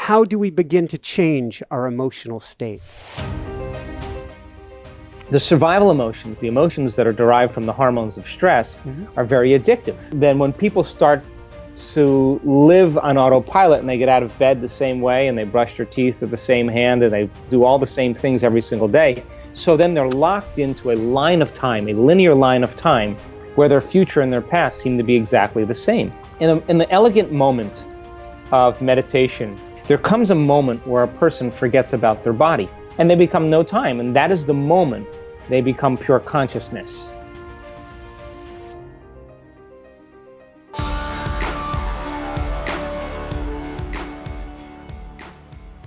how do we begin to change our emotional state? The survival emotions, the emotions that are derived from the hormones of stress, are very addictive. Then when people start to live on autopilot and they get out of bed the same way and they brush their teeth with the same hand and they do all the same things every single day, so then they're locked into a line of time, a linear line of time, where their future and their past seem to be exactly the same. In the elegant moment of meditation, there comes a moment where a person forgets about their body and they become no time, and that is the moment they become pure consciousness.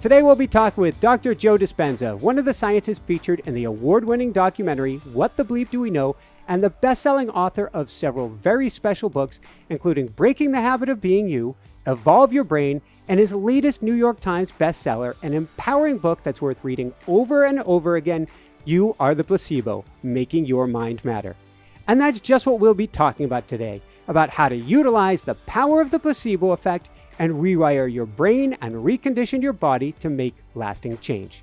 Today we'll be talking with Dr. Joe Dispenza, one of the scientists featured in the award-winning documentary, What the Bleep Do We Know?, and the best-selling author of several very special books, including Breaking the Habit of Being You, Evolve Your Brain, and his latest New York Times bestseller, an empowering book that's worth reading over and over again, You Are the Placebo, Making Your Mind Matter. And that's just what we'll be talking about today, about how to utilize the power of the placebo effect and rewire your brain and recondition your body to make lasting change.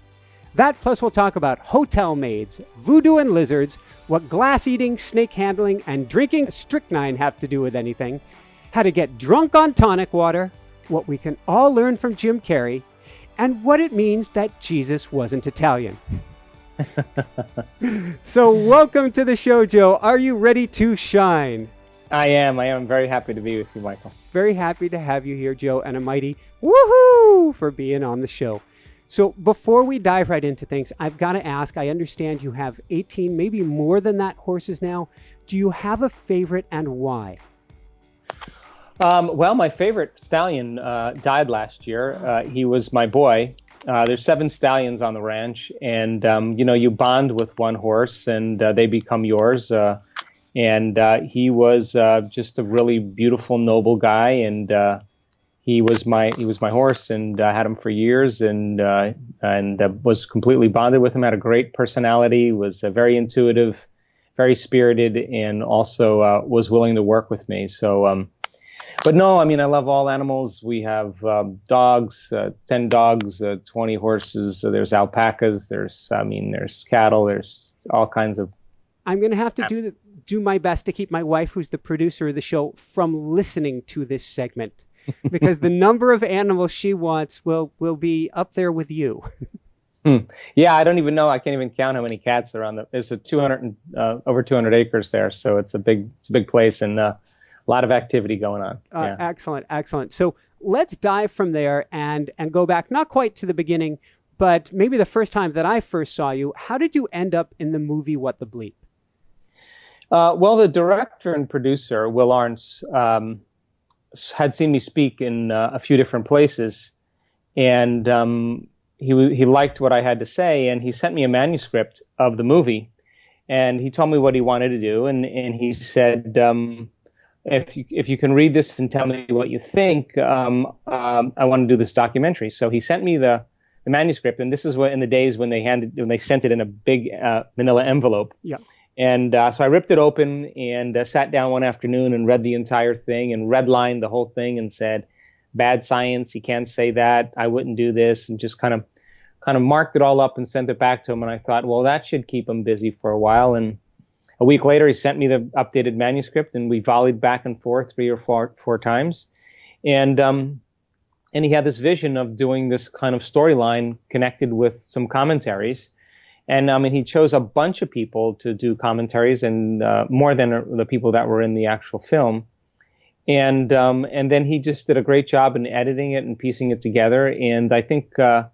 That plus we'll talk about hotel maids, voodoo and lizards, what glass eating, snake handling, and drinking strychnine have to do with anything, how to get drunk on tonic water, what we can all learn from Jim Carrey, and what it means that Jesus wasn't Italian. So welcome to the show, Joe. Are you ready to shine? I am very happy to be with you, Michael. Very happy to have you here, Joe, and a mighty woohoo for being on the show. So before we dive right into things, I've got to ask, I understand you have 18, maybe more than that, horses now. Do you have a favorite and why? Well, my favorite stallion died last year. He was my boy. There's 7 stallions on the ranch, and you bond with one horse, and they become yours. And he was just a really beautiful, noble guy, and he was my horse, and I had him for years, and was completely bonded with him. Had a great personality, was very intuitive, very spirited, and also was willing to work with me. So. But no, I mean, I love all animals. We have dogs, 10 dogs, 20 horses. There's alpacas. There's cattle. There's all kinds of. I'm going to have to do my best to keep my wife, who's the producer of the show, from listening to this segment, because the number of animals she wants will be up there with you. Yeah, I don't even know. I can't even count how many cats are on the. There's over 200 acres there, so it's a big place, and a lot of activity going on. Yeah. Excellent. So let's dive from there and go back, not quite to the beginning, but maybe the first time that I first saw you. How did you end up in the movie What the Bleep? Well, the director and producer, Will Arntz, had seen me speak in a few different places, and he liked what I had to say, and he sent me a manuscript of the movie, and he told me what he wanted to do, and he said, if you can read this and tell me what you think, I want to do this documentary. So he sent me the manuscript, and this is in the days when they sent it in a big manila envelope. Yeah. And so I ripped it open and sat down one afternoon and read the entire thing and redlined the whole thing and said, bad science, you can't say that, I wouldn't do this, and just kind of marked it all up and sent it back to him. And I thought, well, that should keep him busy for a while. And a week later, he sent me the updated manuscript, and we volleyed back and forth 3 or 4 times. And he had this vision of doing this kind of storyline connected with some commentaries. And he chose a bunch of people to do commentaries, and more than the people that were in the actual film. And then he just did a great job in editing it and piecing it together. And I think, I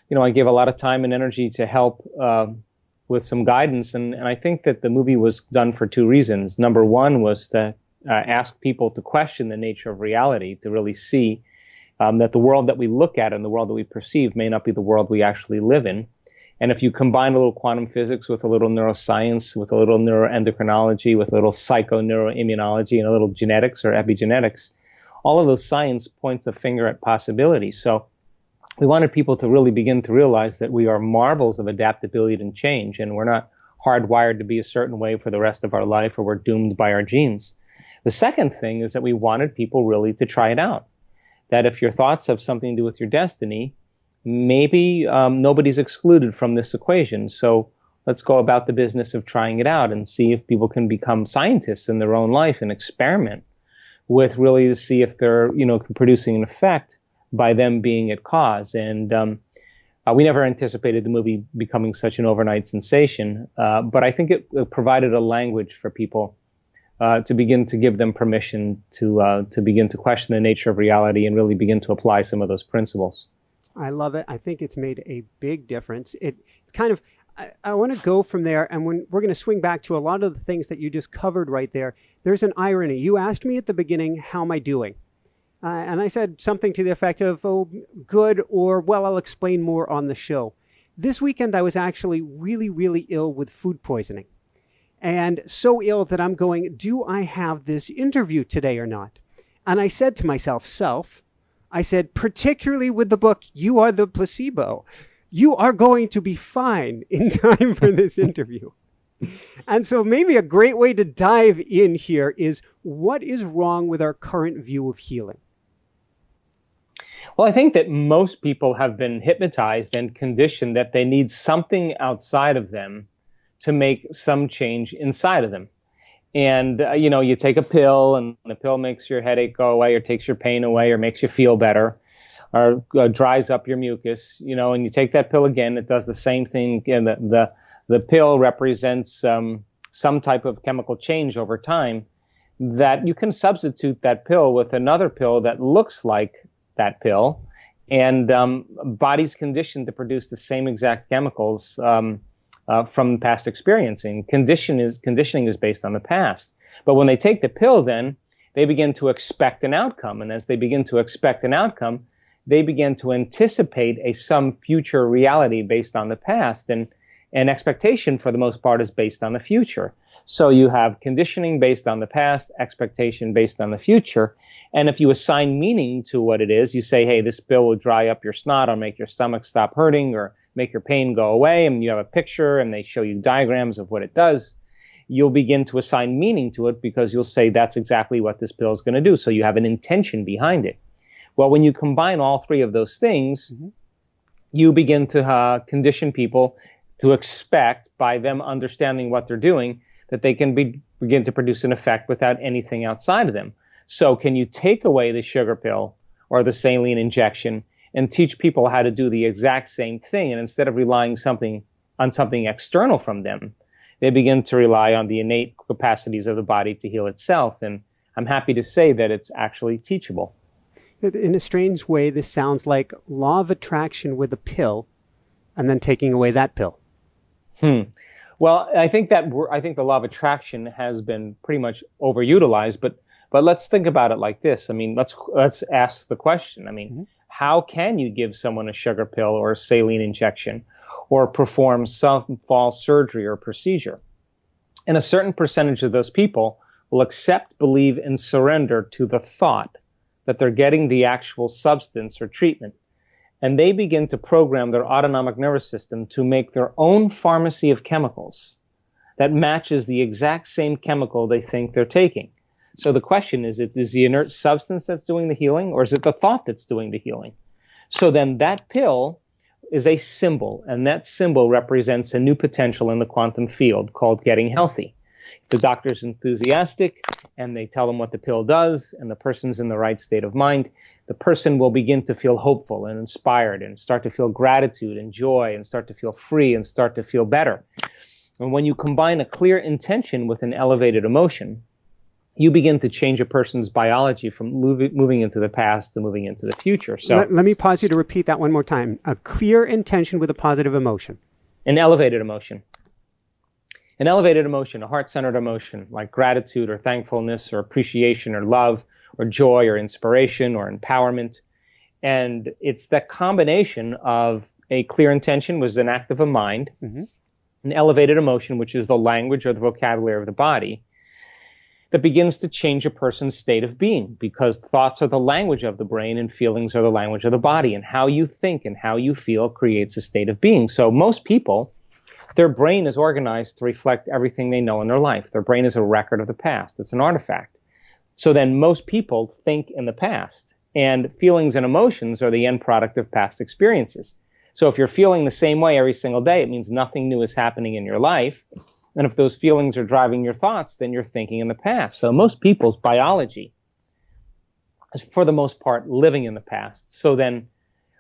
gave a lot of time and energy to help with some guidance. And I think that the movie was done for 2 reasons. Number one was to ask people to question the nature of reality, to really see that the world that we look at and the world that we perceive may not be the world we actually live in. And if you combine a little quantum physics with a little neuroscience, with a little neuroendocrinology, with a little psychoneuroimmunology, and a little genetics or epigenetics, all of those science points a finger at possibility. So we wanted people to really begin to realize that we are marvels of adaptability and change, and we're not hardwired to be a certain way for the rest of our life, or we're doomed by our genes. The second thing is that we wanted people really to try it out. that if your thoughts have something to do with your destiny, maybe nobody's excluded from this equation. So let's go about the business of trying it out and see if people can become scientists in their own life and experiment with really to see if they're, producing an effect by them being at cause. And we never anticipated the movie becoming such an overnight sensation, but I think it provided a language for people to begin to give them permission to begin to question the nature of reality and really begin to apply some of those principles. I love it. I think it's made a big difference. It's kind of, I want to go from there, and when we're going to swing back to a lot of the things that you just covered right there. There's an irony. You asked me at the beginning, how am I doing? And I said something to the effect of, oh, good, or, well, I'll explain more on the show. This weekend, I was actually really, really ill with food poisoning. And so ill that I'm going, do I have this interview today or not? And I said to myself, I said, particularly with the book, You Are the Placebo, you are going to be fine in time for this interview. And so maybe a great way to dive in here is, what is wrong with our current view of healing? Well, I think that most people have been hypnotized and conditioned that they need something outside of them to make some change inside of them. And, you take a pill and the pill makes your headache go away or takes your pain away or makes you feel better or dries up your mucus, and you take that pill again, it does the same thing. And the pill represents some type of chemical change over time that you can substitute that pill with another pill that looks like that pill. And body's conditioned to produce the same exact chemicals from past experiencing. Conditioning is based on the past. But when they take the pill, then they begin to expect an outcome. And as they begin to expect an outcome, they begin to anticipate some future reality based on the past. And expectation, for the most part, is based on the future. So you have conditioning based on the past, expectation based on the future. And if you assign meaning to what it is, you say, hey, this pill will dry up your snot or make your stomach stop hurting or make your pain go away, and you have a picture and they show you diagrams of what it does, you'll begin to assign meaning to it because you'll say that's exactly what this pill is going to do. So you have an intention behind it. Well, when you combine all three of those things, you begin to condition people to expect, by them understanding what they're doing, that they can begin to produce an effect without anything outside of them. So can you take away the sugar pill or the saline injection and teach people how to do the exact same thing? And instead of relying on something external from them, they begin to rely on the innate capacities of the body to heal itself. And I'm happy to say that it's actually teachable. In a strange way, this sounds like law of attraction with a pill and then taking away that pill. Well, I think the law of attraction has been pretty much overutilized, but let's think about it like this. I mean, let's ask the question. I mean, how can you give someone a sugar pill or a saline injection or perform some false surgery or procedure? And a certain percentage of those people will accept, believe, and surrender to the thought that they're getting the actual substance or treatment. And they begin to program their autonomic nervous system to make their own pharmacy of chemicals that matches the exact same chemical they think they're taking. So the question is the inert substance that's doing the healing, or is it the thought that's doing the healing? So then that pill is a symbol, and that symbol represents a new potential in the quantum field called getting healthy. If the doctor's enthusiastic and they tell them what the pill does and the person's in the right state of mind, the person will begin to feel hopeful and inspired and start to feel gratitude and joy and start to feel free and start to feel better. And when you combine a clear intention with an elevated emotion, you begin to change a person's biology from moving into the past to moving into the future. So let me pause you to repeat that one more time. A clear intention with a positive emotion. An elevated emotion. An elevated emotion, a heart-centered emotion like gratitude or thankfulness or appreciation or love or joy or inspiration or empowerment. And it's that combination of a clear intention, was an act of a mind, an elevated emotion, which is the language or the vocabulary of the body, that begins to change a person's state of being, because thoughts are the language of the brain and feelings are the language of the body. And how you think and how you feel creates a state of being. So most people, their brain is organized to reflect everything they know in their life. Their brain is a record of the past. It's an artifact. So then most people think in the past. And feelings and emotions are the end product of past experiences. So if you're feeling the same way every single day, it means nothing new is happening in your life. And if those feelings are driving your thoughts, then you're thinking in the past. So most people's biology is, for the most part, living in the past. So then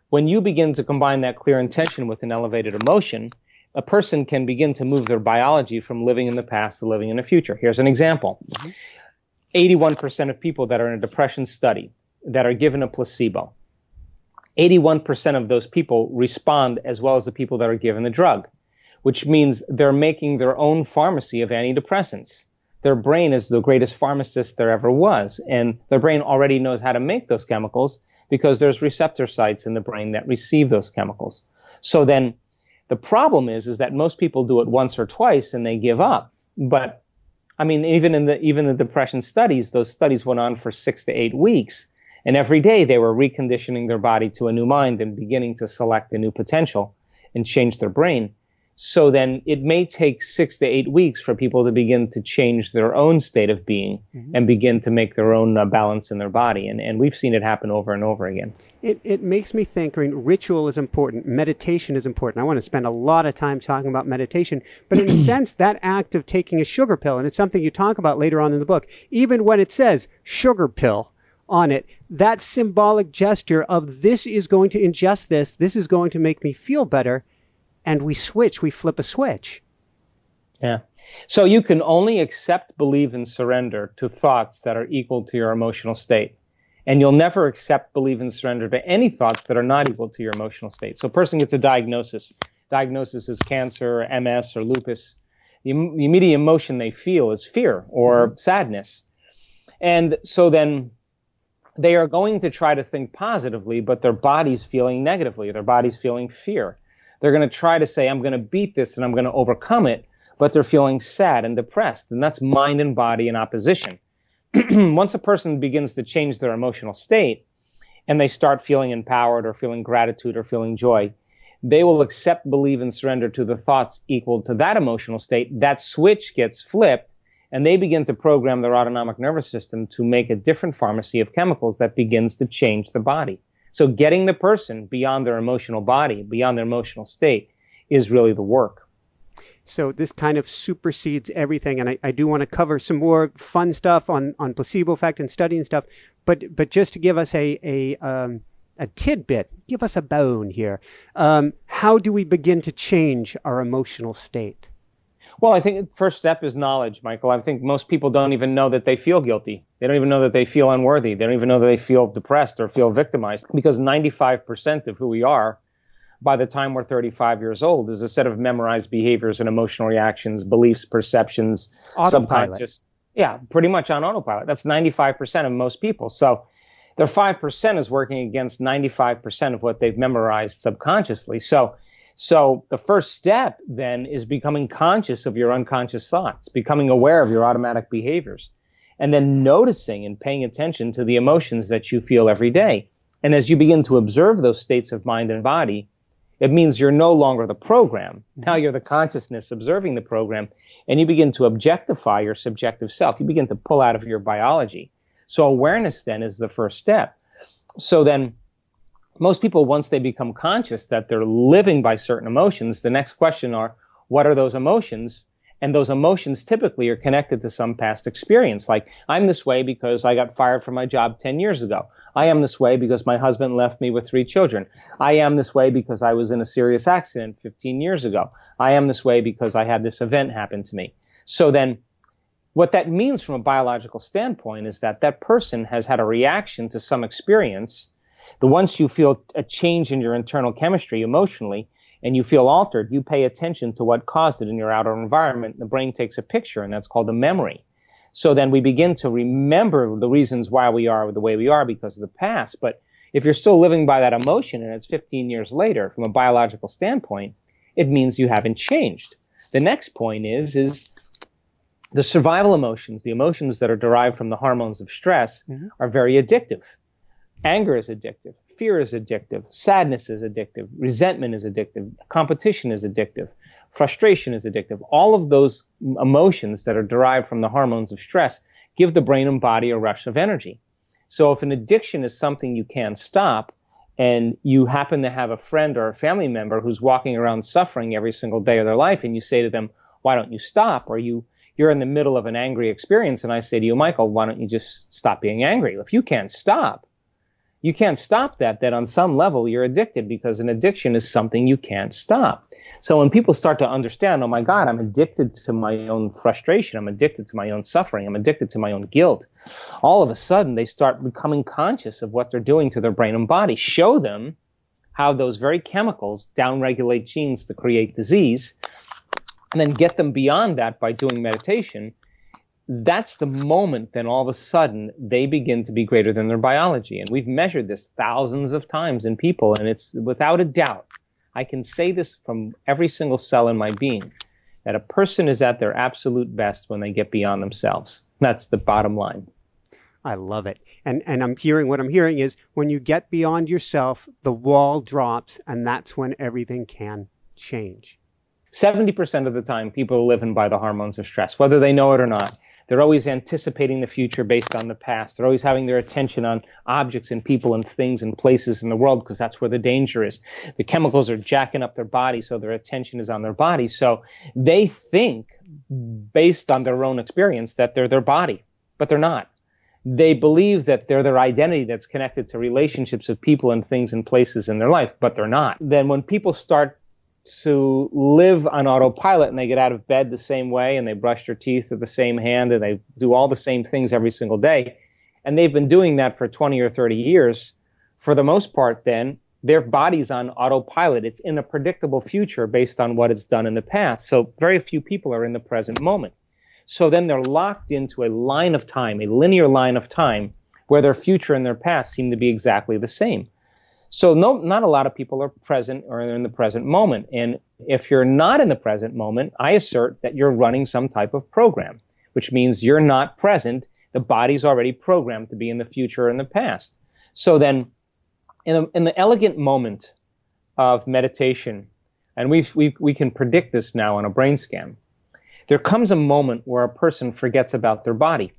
when you begin to combine that clear intention with an elevated emotion, a person can begin to move their biology from living in the past to living in the future. Here's an example. 81% of people that are in a depression study that are given a placebo, 81% of those people respond as well as the people that are given the drug, which means they're making their own pharmacy of antidepressants. Their brain is the greatest pharmacist there ever was, and their brain already knows how to make those chemicals because there's receptor sites in the brain that receive those chemicals. So then the problem is that most people do it once or twice and they give up. But I mean, even the depression studies, those studies went on for 6 to 8 weeks. And every day they were reconditioning their body to a new mind and beginning to select a new potential and change their brain. So then it may take 6 to 8 weeks for people to begin to change their own state of being and begin to make their own balance in their body. And we've seen it happen over and over again. It makes me think, I mean, ritual is important. Meditation is important. I want to spend a lot of time talking about meditation. But in a sense, that act of taking a sugar pill, and it's something you talk about later on in the book, even when it says sugar pill on it, that symbolic gesture of this is going to ingest this is going to make me feel better. And we flip a switch. Yeah. So you can only accept, believe, and surrender to thoughts that are equal to your emotional state. And you'll never accept, believe, and surrender to any thoughts that are not equal to your emotional state. So a person gets a diagnosis. Diagnosis is cancer, or MS, or lupus. The immediate emotion they feel is fear or sadness. And so then they are going to try to think positively, but their body's feeling negatively. Their body's feeling fear. They're going to try to say, I'm going to beat this and I'm going to overcome it, but they're feeling sad and depressed. And that's mind and body in opposition. Once a person begins to change their emotional state and they start feeling empowered or feeling gratitude or feeling joy, they will accept, believe, and surrender to the thoughts equal to that emotional state. That switch gets flipped and they begin to program their autonomic nervous system to make a different pharmacy of chemicals that begins to change the body. So getting the person beyond their emotional body, beyond their emotional state, is really the work. So this kind of supersedes everything. And I do want to cover some more fun stuff on placebo effect and studying stuff. But just to give us a tidbit, give us a bone here. How do we begin to change our emotional state? Well, I think the first step is knowledge, Michael. I think most people don't even know that they feel guilty. They don't even know that they feel unworthy. They don't even know that they feel depressed or feel victimized, because 95% of who we are by the time we're 35 years old is a set of memorized behaviors and emotional reactions, beliefs, perceptions, subconscious. Yeah, pretty much on autopilot. That's 95% of most people. So their 5% is working against 95% of what they've memorized subconsciously. So the first step then is becoming conscious of your unconscious thoughts, becoming aware of your automatic behaviors, and then noticing and paying attention to the emotions that you feel every day. And as you begin to observe those states of mind and body, it means you're no longer the program. Now you're the consciousness observing the program, and you begin to objectify your subjective self. You begin to pull out of your biology. So awareness then is the first step. So then most people, once they become conscious that they're living by certain emotions, the next question are, what are those emotions? And those emotions typically are connected to some past experience. Like, I'm this way because I got fired from my job 10 years ago. I am this way because my husband left me with 3 children. I am this way because I was in a serious accident 15 years ago. I am this way because I had this event happen to me. So then what that means from a biological standpoint is that that person has had a reaction to some experience. Once you feel a change in your internal chemistry emotionally and you feel altered, you pay attention to what caused it in your outer environment. The brain takes a picture, and that's called a memory. So then we begin to remember the reasons why we are the way we are because of the past. But if you're still living by that emotion and it's 15 years later, from a biological standpoint, it means you haven't changed. The next point is the survival emotions, the emotions that are derived from the hormones of stress, are very addictive. Anger is addictive. Fear is addictive. Sadness is addictive. Resentment is addictive. Competition is addictive. Frustration is addictive. All of those emotions that are derived from the hormones of stress give the brain and body a rush of energy. So if an addiction is something you can't stop, and you happen to have a friend or a family member who's walking around suffering every single day of their life, and you say to them, why don't you stop? Or you're in the middle of an angry experience, and I say to you, Michael, why don't you just stop being angry? If you can't stop that, then on some level you're addicted, because an addiction is something you can't stop. So when people start to understand, oh my God, I'm addicted to my own frustration, I'm addicted to my own suffering, I'm addicted to my own guilt, all of a sudden they start becoming conscious of what they're doing to their brain and body. Show them how those very chemicals downregulate genes to create disease, and then get them beyond that by doing meditation. That's the moment then all of a sudden they begin to be greater than their biology. And we've measured this thousands of times in people, and it's without a doubt, I can say this from every single cell in my being, that a person is at their absolute best when they get beyond themselves. That's the bottom line. I love it. And what I'm hearing is when you get beyond yourself, the wall drops, and that's when everything can change. 70% of the time, people are living by the hormones of stress, whether they know it or not. They're always anticipating the future based on the past. They're always having their attention on objects and people and things and places in the world, because that's where the danger is. The chemicals are jacking up their body, so their attention is on their body. So they think, based on their own experience, that they're their body, but they're not. They believe that they're their identity that's connected to relationships of people and things and places in their life, but they're not. Then when people start to live on autopilot, and they get out of bed the same way, and they brush their teeth with the same hand, and they do all the same things every single day, and they've been doing that for 20 or 30 years, for the most part, then their body's on autopilot. It's in a predictable future based on what it's done in the past. So very few people are in the present moment. So then they're locked into a line of time, a linear line of time, where their future and their past seem to be exactly the same. So not a lot of people are present or in the present moment. And if you're not in the present moment, I assert that you're running some type of program, which means you're not present. The body's already programmed to be in the future or in the past. So then in the elegant moment of meditation, and we can predict this now on a brain scan, there comes a moment where a person forgets about their body.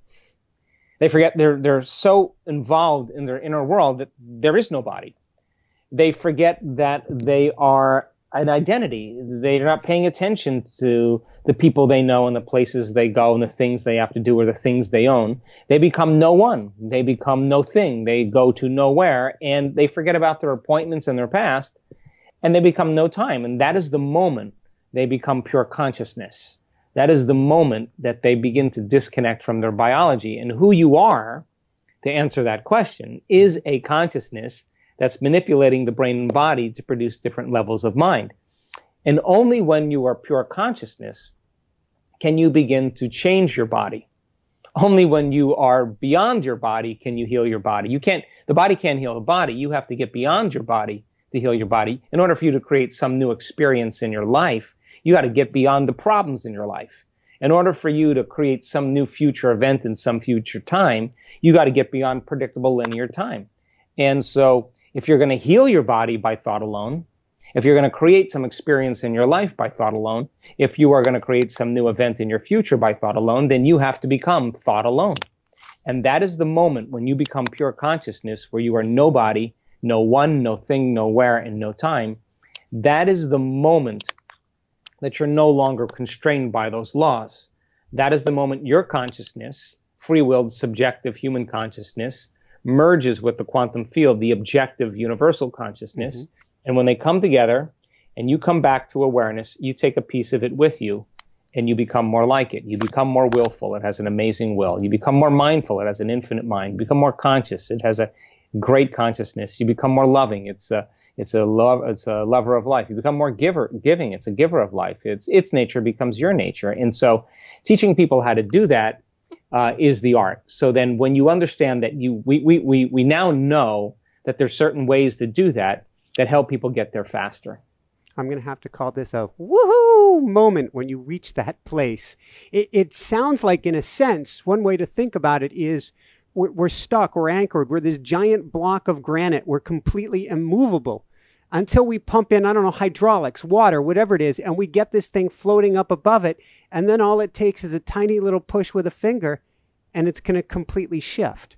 They forget, they're so involved in their inner world that there is no body. They forget that they are an identity. They're not paying attention to the people they know and the places they go and the things they have to do or the things they own. They become no one. They become no thing. They go to nowhere, and they forget about their appointments and their past, and they become no time. And that is the moment they become pure consciousness. That is the moment that they begin to disconnect from their biology. And who you are, to answer that question, is a consciousness that's manipulating the brain and body to produce different levels of mind. And only when you are pure consciousness can you begin to change your body. Only when you are beyond your body can you heal your body. The body can't heal the body. You have to get beyond your body to heal your body. In order for you to create some new experience in your life, you got to get beyond the problems in your life. In order for you to create some new future event in some future time, you got to get beyond predictable linear time. And so if you're going to heal your body by thought alone, if you're going to create some experience in your life by thought alone, if you are going to create some new event in your future by thought alone, then you have to become thought alone. And that is the moment when you become pure consciousness, where you are nobody, no one, no thing, no where, and no time. That is the moment that you're no longer constrained by those laws. That is the moment your consciousness, free-willed, subjective human consciousness, merges with the quantum field, the objective universal consciousness. Mm-hmm. And when they come together and you come back to awareness, you take a piece of it with you and you become more like it. You become more willful. It has an amazing will. You become more mindful. It has an infinite mind. You become more conscious. It has a great consciousness. You become more loving. It's a lover of life. You become more giving. It's a giver of life. Its nature becomes your nature. And so teaching people how to do that is the art. So then when you understand that we now know that there's certain ways to do that help people get there faster. I'm going to have to call this a woohoo moment when you reach that place. It sounds like, in a sense, one way to think about it is we're stuck, we're anchored, we're this giant block of granite, we're completely immovable until we pump in, I don't know, hydraulics, water, whatever it is, and we get this thing floating up above it, and then all it takes is a tiny little push with a finger, and it's going to completely shift.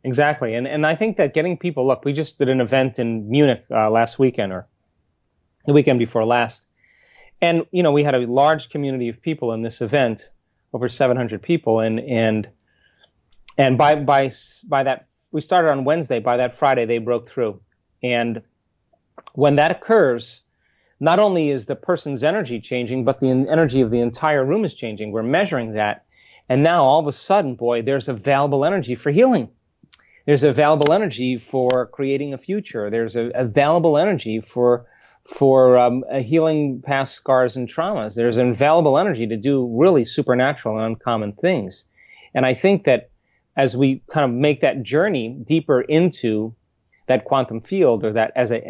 Exactly. And I think that getting people, look, we just did an event in Munich last weekend, or the weekend before last. And, we had a large community of people in this event, over 700 people. And by that, we started on Wednesday. By that Friday, they broke through. And when that occurs, not only is the person's energy changing, but the energy of the entire room is changing. We're measuring that. And now all of a sudden, boy, there's available energy for healing. There's available energy for creating a future. There's available energy for healing past scars and traumas. There's an available energy to do really supernatural and uncommon things. And I think that as we kind of make that journey deeper into that quantum field, or that as a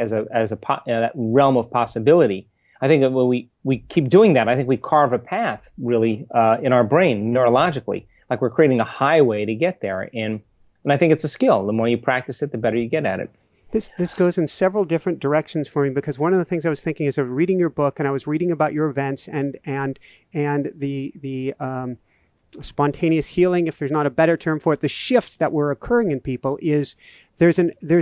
that realm of possibility, I think that when we keep doing that, I think we carve a path really in our brain neurologically, like we're creating a highway to get there. And I think it's a skill. The more you practice it, the better you get at it. This goes in several different directions for me, because one of the things I was thinking is, I was reading your book and I was reading about your events and the spontaneous healing, if there's not a better term for it, the shifts that were occurring in people, is there's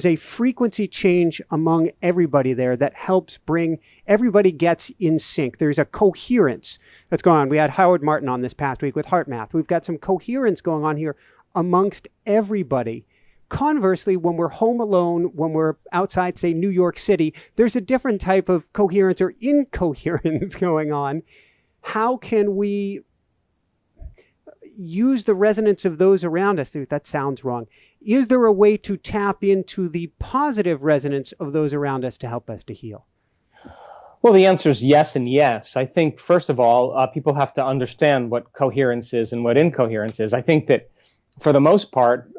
a frequency change among everybody there that helps bring everybody gets in sync. There's a coherence that's going on. We had Howard Martin on this past week with Heart Math. We've got some coherence going on here amongst everybody. Conversely, when we're home alone, when we're outside, say, New York City, there's a different type of coherence or incoherence going on. How can we use the resonance of those around us? That sounds wrong. Is there a way to tap into the positive resonance of those around us to help us to heal? Well, the answer is yes and yes. I think, first of all, people have to understand what coherence is and what incoherence is. I think that for the most part,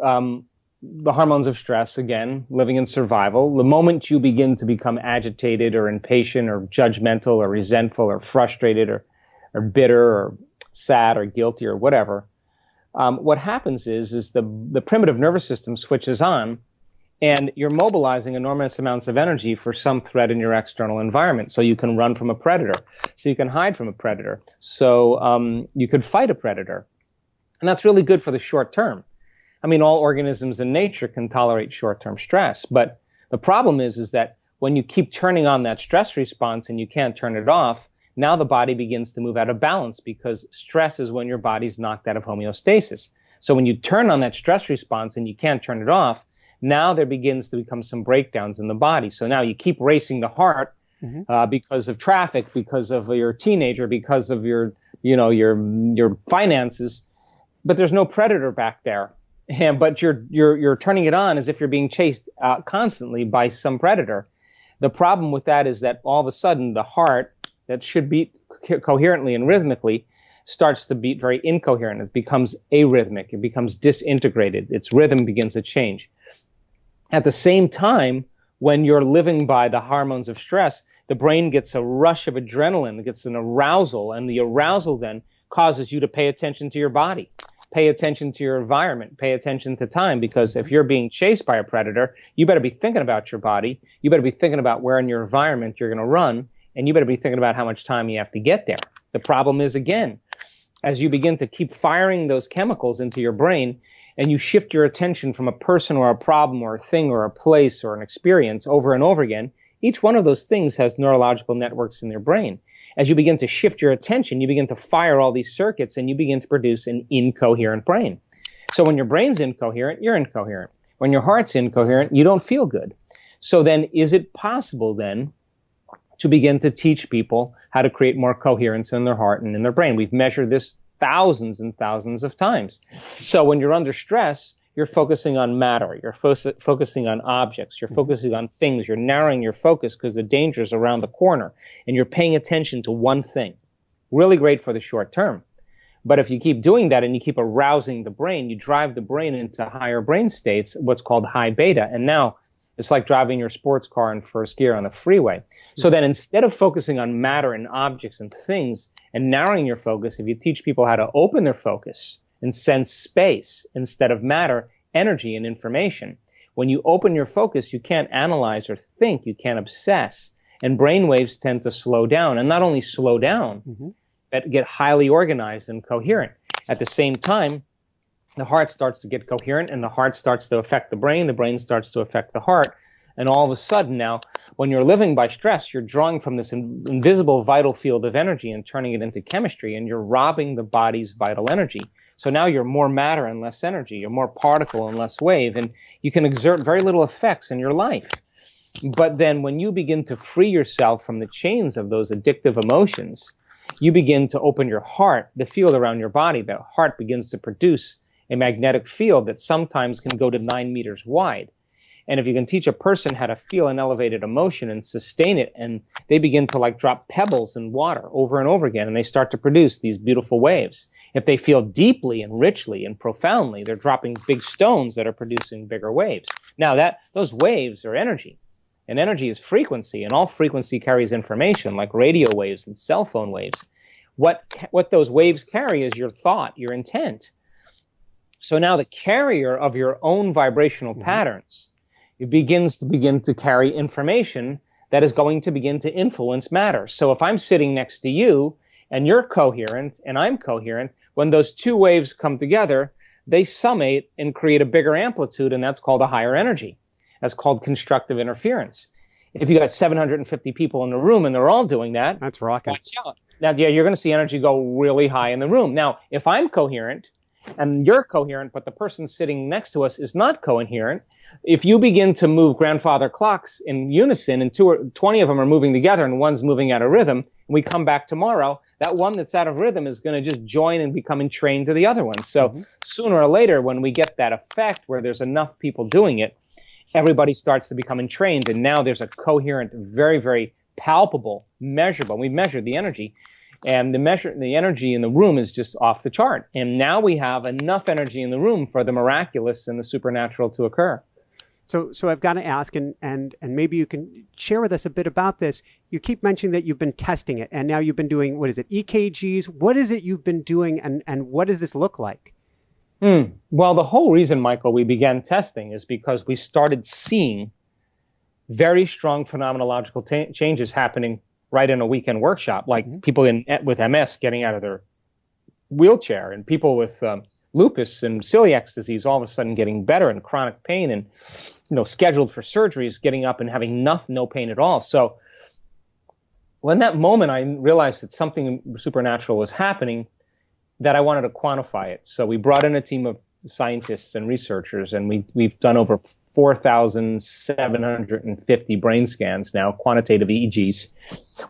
the hormones of stress, again, living in survival, the moment you begin to become agitated or impatient or judgmental or resentful or frustrated or bitter or sad or guilty or whatever, what happens is the primitive nervous system switches on, and you're mobilizing enormous amounts of energy for some threat in your external environment. So you can run from a predator, so you can hide from a predator, so you could fight a predator. And that's really good for the short term. I mean, all organisms in nature can tolerate short-term stress, but the problem is that when you keep turning on that stress response and you can't turn it off, now the body begins to move out of balance, because stress is when your body's knocked out of homeostasis. So when you turn on that stress response and you can't turn it off, now there begins to become some breakdowns in the body. So now you keep racing the heart because of traffic, because of your teenager, because of your finances, but there's no predator back there. But you're turning it on as if you're being chased constantly by some predator. The problem with that is that all of a sudden the heart, that should beat coherently and rhythmically, starts to beat very incoherent. It becomes arrhythmic. It becomes disintegrated. Its rhythm begins to change. At the same time, when you're living by the hormones of stress, the brain gets a rush of adrenaline, it gets an arousal, and the arousal then causes you to pay attention to your body. Pay attention to your environment, pay attention to time, because if you're being chased by a predator, you better be thinking about your body, you better be thinking about where in your environment you're going to run, and you better be thinking about how much time you have to get there. The problem is, again, as you begin to keep firing those chemicals into your brain, and you shift your attention from a person or a problem or a thing or a place or an experience over and over again, each one of those things has neurological networks in their brain. As you begin to shift your attention, you begin to fire all these circuits, and you begin to produce an incoherent brain. So when your brain's incoherent, you're incoherent. When your heart's incoherent, you don't feel good. So then, is it possible then to begin to teach people how to create more coherence in their heart and in their brain? We've measured this thousands and thousands of times. So when you're under stress, you're focusing on matter, you're focusing on objects, you're focusing on things, you're narrowing your focus because the danger is around the corner, and you're paying attention to one thing. Really great for the short term. But if you keep doing that and you keep arousing the brain, you drive the brain into higher brain states, what's called high beta. And now it's like driving your sports car in first gear on the freeway. So then, instead of focusing on matter and objects and things and narrowing your focus, if you teach people how to open their focus and sense space instead of matter, energy, and information. When you open your focus, you can't analyze or think, you can't obsess, and brain waves tend to slow down, and not only slow down, but get highly organized and coherent. At the same time, the heart starts to get coherent, and the heart starts to affect the brain starts to affect the heart. And all of a sudden now, when you're living by stress, you're drawing from this invisible vital field of energy and turning it into chemistry, and you're robbing the body's vital energy. So now you're more matter and less energy. You're more particle and less wave, and you can exert very little effects in your life. But then when you begin to free yourself from the chains of those addictive emotions, you begin to open your heart, the field around your body. The heart begins to produce a magnetic field that sometimes can go to 9 meters wide. And if you can teach a person how to feel an elevated emotion and sustain it, and they begin to like drop pebbles in water over and over again, and they start to produce these beautiful waves. If they feel deeply and richly and profoundly, they're dropping big stones that are producing bigger waves. Now those waves are energy, and energy is frequency, and all frequency carries information like radio waves and cell phone waves. What those waves carry is your thought, your intent. So now the carrier of your own vibrational patterns, it begins to carry information that is going to begin to influence matter. So if I'm sitting next to you and you're coherent and I'm coherent, when those two waves come together, they summate and create a bigger amplitude, and that's called a higher energy. That's called constructive interference. If you got 750 people in the room and they're all doing that, that's rocking. Now, yeah, you're going to see energy go really high in the room. Now, if I'm coherent and you're coherent, but the person sitting next to us is not coherent, if you begin to move grandfather clocks in unison and 20 of them are moving together and one's moving out of rhythm, and we come back tomorrow, that one that's out of rhythm is going to just join and become entrained to the other one. So sooner or later, when we get that effect where there's enough people doing it, everybody starts to become entrained, and now there's a coherent, very, very palpable, measurable. We measured the energy. And the energy in the room is just off the chart. And now we have enough energy in the room for the miraculous and the supernatural to occur. So I've got to ask, and maybe you can share with us a bit about this. You keep mentioning that you've been testing it, and now you've been doing, what is it, EKGs? What is it you've been doing, and what does this look like? Well, the whole reason, Michael, we began testing is because we started seeing very strong phenomenological changes happening right in a weekend workshop, like people with MS getting out of their wheelchair, and people with lupus and celiac disease all of a sudden getting better, and chronic pain, and scheduled for surgeries getting up and having no pain at all. So when that moment I realized that something supernatural was happening, that I wanted to quantify it. So we brought in a team of scientists and researchers, and we've done over 4,750 brain scans now, quantitative EEGs.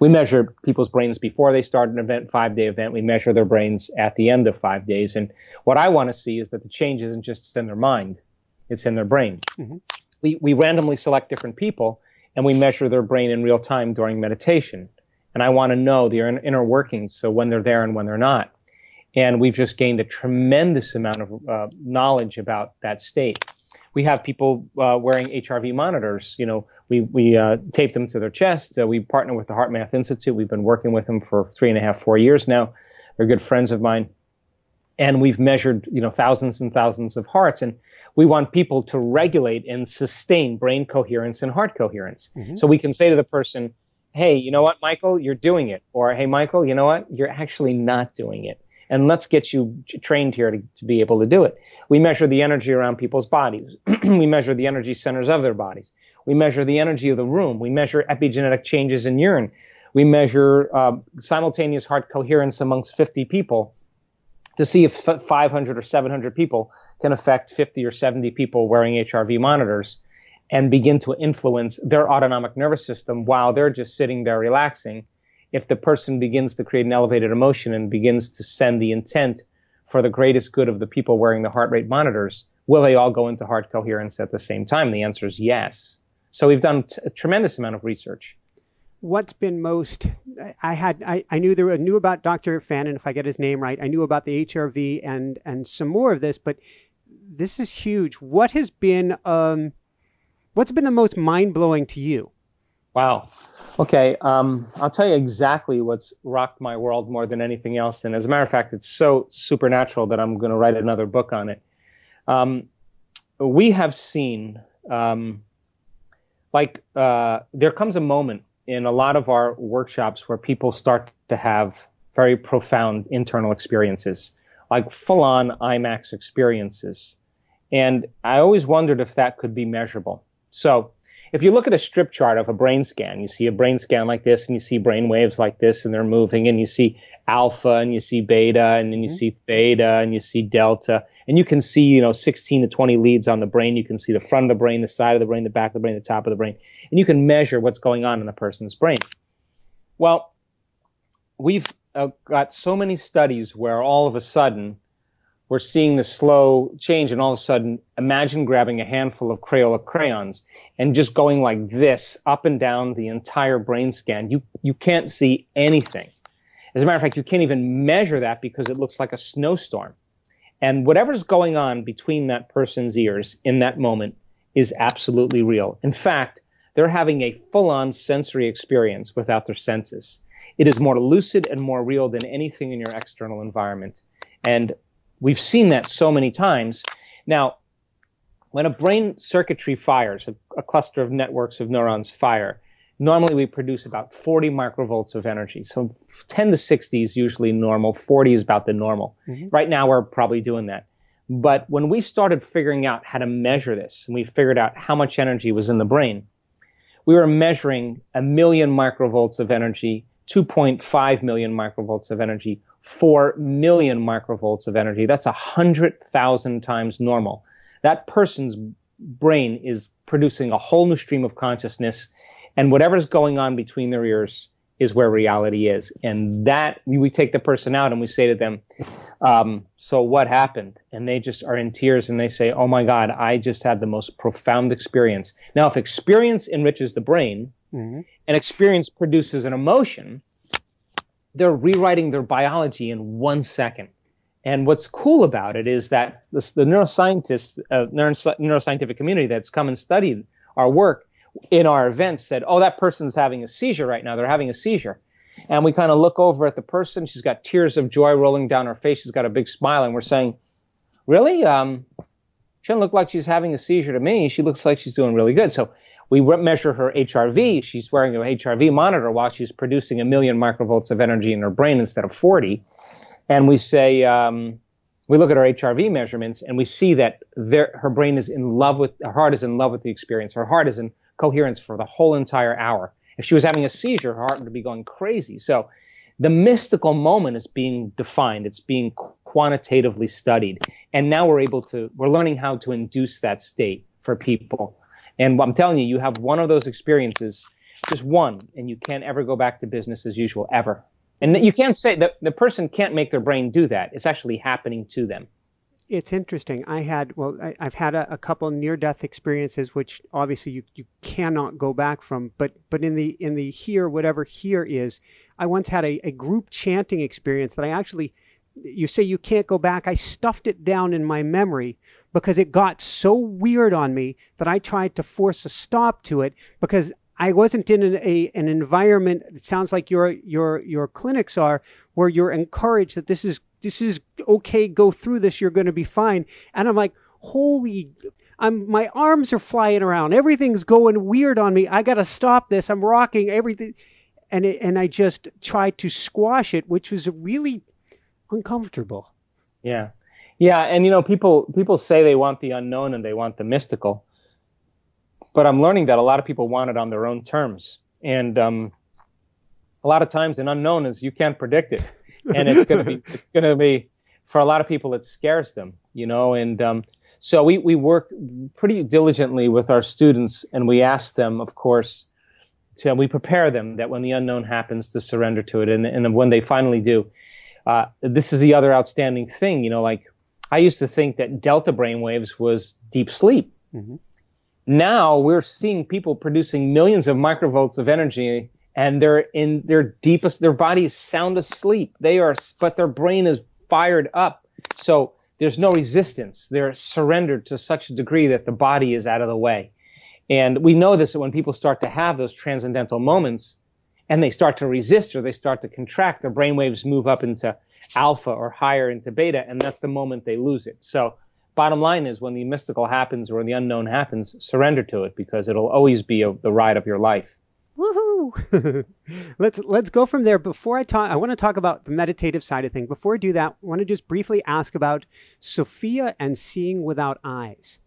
We measure people's brains before they start an event, 5-day event. We measure their brains at the end of 5 days. And what I want to see is that the change isn't just in their mind, it's in their brain. We randomly select different people, and we measure their brain in real time during meditation. And I want to know their inner workings, so when they're there and when they're not. And we've just gained a tremendous amount of knowledge about that state. We have people wearing HRV monitors. We tape them to their chest. We partner with the HeartMath Institute. We've been working with them for 3.5, 4 years now. They're good friends of mine. And we've measured, thousands and thousands of hearts. And we want people to regulate and sustain brain coherence and heart coherence. So we can say to the person, hey, you know what, Michael, you're doing it. Or, hey, Michael, you know what, you're actually not doing it. And let's get you trained here to be able to do it. We measure the energy around people's bodies. We measure the energy centers of their bodies. We measure the energy of the room. We measure epigenetic changes in urine. We measure simultaneous heart coherence amongst 50 people to see if 500 or 700 people can affect 50 or 70 people wearing HRV monitors and begin to influence their autonomic nervous system while they're just sitting there relaxing. If the person begins to create an elevated emotion and begins to send the intent for the greatest good of the people wearing the heart rate monitors, will they all go into heart coherence at the same time? The answer is yes. So we've done a tremendous amount of research. What's been most, I knew about Dr. Fannin, if I get his name right. I knew about the HRV and some more of this, but this is huge. What's been the most mind-blowing to you? Wow. Okay, I'll tell you exactly what's rocked my world more than anything else. And as a matter of fact, it's so supernatural that I'm going to write another book on it. We have seen, there comes a moment in a lot of our workshops where people start to have very profound internal experiences. like full-on IMAX experiences. And I always wondered if that could be measurable. So if you look at a strip chart of a brain scan, you see a brain scan like this, and you see brain waves like this, and they're moving, and you see alpha, and you see beta, and then you see theta, and you see delta, and you can see, 16 to 20 leads on the brain. You can see the front of the brain, the side of the brain, the back of the brain, the top of the brain, and you can measure what's going on in the person's brain. Well, we've got so many studies where all of a sudden we're seeing the slow change, and all of a sudden, imagine grabbing a handful of Crayola crayons and just going like this up and down the entire brain scan. You can't see anything. As a matter of fact, you can't even measure that because it looks like a snowstorm. And whatever's going on between that person's ears in that moment is absolutely real. In fact, they're having a full-on sensory experience without their senses. It is more lucid and more real than anything in your external environment. And we've seen that so many times. Now, when a brain circuitry fires, a cluster of networks of neurons fire, normally we produce about 40 microvolts of energy. So 10 to 60 is usually normal. 40 is about the normal. Mm-hmm. Right now, we're probably doing that. But when we started figuring out how to measure this, and we figured out how much energy was in the brain, we were measuring 1 million microvolts of energy, 2.5 million microvolts of energy, 4 million microvolts of energy. That's 100,000 times normal. That person's brain is producing a whole new stream of consciousness, and whatever's going on between their ears is where reality is. And that, we take the person out and we say to them, so what happened? And they just are in tears and they say, oh my God, I just had the most profound experience. Now, if experience enriches the brain, mm-hmm. and experience produces an emotion, they're rewriting their biology in 1 second. And what's cool about it is that the neuroscientists, neuroscientific community that's come and studied our work in our events said, oh, that person's having a seizure right now. They're having a seizure. And we kind of look over at the person. She's got tears of joy rolling down her face. She's got a big smile. And we're saying, really? She doesn't look like she's having a seizure to me. She looks like she's doing really good. So we measure her HRV. She's wearing an HRV monitor while she's producing 1 million microvolts of energy in her brain instead of 40. And we say, we look at her HRV measurements and we see that her brain is in love with, her heart is in love with the experience. Her heart is in coherence for the whole entire hour. If she was having a seizure, her heart would be going crazy. So the mystical moment is being defined. It's being quantitatively studied. And now we're learning how to induce that state for people. And I'm telling you, you have one of those experiences, just one, and you can't ever go back to business as usual, ever. And you can't say that the person can't make their brain do that. It's actually happening to them. It's interesting. I've had a couple near-death experiences, which obviously you cannot go back from. But in the here, whatever here is, I once had a group chanting experience that I actually, you say you can't go back. I stuffed it down in my memory because it got so weird on me that I tried to force a stop to it because I wasn't in an environment. It sounds like your clinics are, where you're encouraged that this is okay, go through this, you're going to be fine. And I'm like, my arms are flying around. Everything's going weird on me. I got to stop this. I'm rocking everything. And I just tried to squash it, which was really uncomfortable. Yeah. Yeah. And, people say they want the unknown and they want the mystical. But I'm learning that a lot of people want it on their own terms. And a lot of times an unknown is you can't predict it. And it's going to be, for a lot of people, it scares them, and so we work pretty diligently with our students, and we ask them, of course, we prepare them that when the unknown happens to surrender to it. And when they finally do, this is the other outstanding thing, like I used to think that delta brainwaves was deep sleep. Mm-hmm. Now we're seeing people producing millions of microvolts of energy, and they're in their deepest, their body's sound asleep. But their brain is fired up. So there's no resistance. They're surrendered to such a degree that the body is out of the way. And we know this, that when people start to have those transcendental moments and they start to resist or they start to contract, their brainwaves move up into alpha or higher into beta, and that's the moment they lose it. So bottom line is, when the mystical happens or when the unknown happens, surrender to it, because it'll always be the ride of your life. Woohoo! Let's go from there. Before I want to talk about the meditative side of things. Before I do that, I want to just briefly ask about Sophia and seeing without eyes.